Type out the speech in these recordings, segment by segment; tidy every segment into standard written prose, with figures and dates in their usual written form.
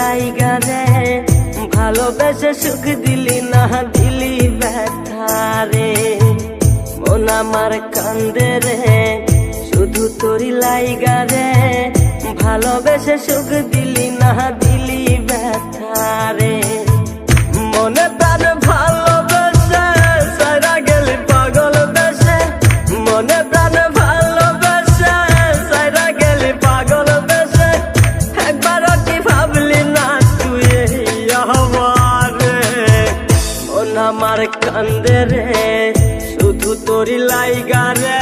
লাইগা রে ভালোবেসে সুখ দিলি না দিলি ব্যথা রে মন আমার কান্দে রে শুধু তোরি লাইগা রে ভালোবেসে সুখ দিলি না দিলি ব্যথা রে মনে প্রাণ ভালোবেসে সারা গেলি পাগল বেশে মনে প্রাণ ভালোবেসে সারা গেলি পাগল বেশে একবারও কি ভাবলি না তুই আমার মন আমার কান্দে রে শুধু তোরি লাইগা রে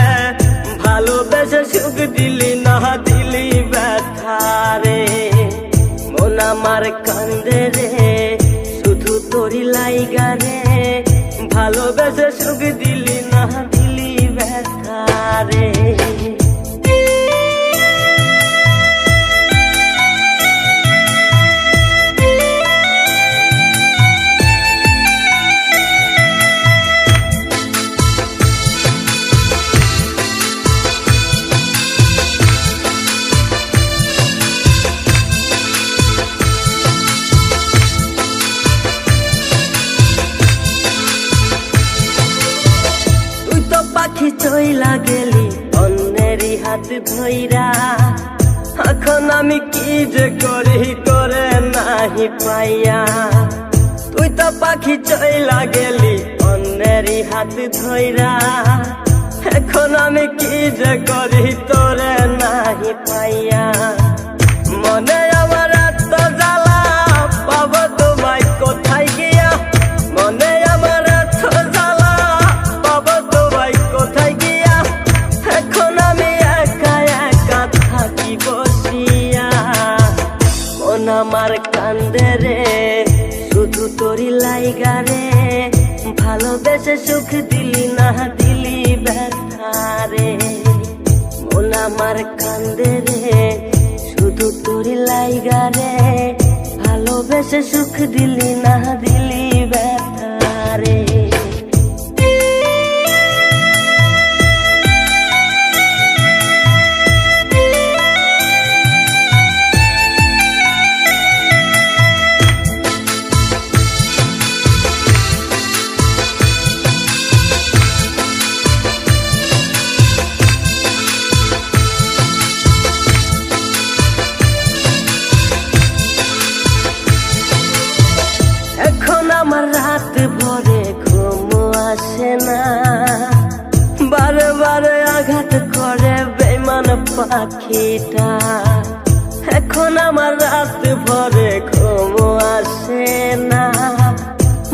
ভালোবেসে সুখ দিলি না দিলি ব্যথা রে মন আমার কান্দে রে শুধু তোরি লাইগা রে ভালোবেসে সুখ দিলি না দিলি ব্যথা রে পাখি চইলা গেলি অন্যেরই হাত ধইরা এখন আমি কি যে করি তোরে নাহি পাইয়া তুই তো পাখি চইলা গেলি অন্যেরই হাত ধইরা এখন আমি কি যে করি তোরে নাহি পাইয়া মনে আমার এত জ্বালা পাবো তোমায় কোথায় গিয়া মনে আমার এত জ্বালা পাবো তোমায় কোথায় গিয়া এখন আমি একা একা থাকি বসিয়া মন আমার কান্দে রে শুধু তোরি লাইগা রে ভালোবেসে সুখ দিলি না দিলি ব্যথা রে মন আমার কান্দে রে শুধু তোরি লাইগা রে ভালোবেসে সুখ দিলি না দিলি ব্যথা রে এখন আমার রাত ভরে ঘুম আসে না বারে বারে আঘাত করে বেঈমান পাখিটা এখন আমার রাত ভরে ঘুম আসে না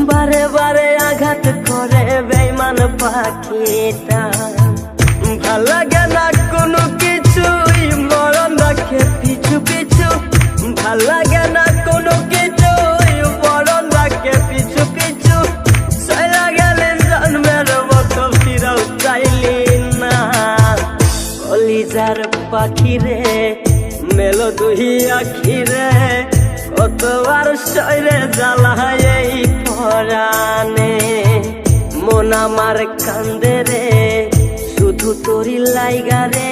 বারে বারে আঘাত করে বেঈমান পাখিটা ভাল লাগে না কোনো কিছুই মরণ রাখে পিছু পিছু ভাল লাগে না কোনো কিছুই মরণ রাখে পিছু পিছু চলা গেলে জন্মের মতো ফিরাও চাইলি না কলিজার পাখি রে মেলো দুই আখি রে কতবার শরীরে জ্বালায় এই পরাণে মন আমার কান্দে রে শুধু তোরি লাইগা রে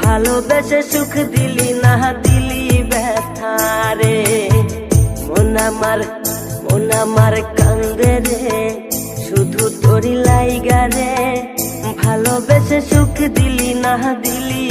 ভালোবেসে সুখ দিলি না দিলি ব্যথা রে মন আমার কান্দে রে শুধু তোরি লাইগা রে ভালোবেসে সুখ দিলি না দিলি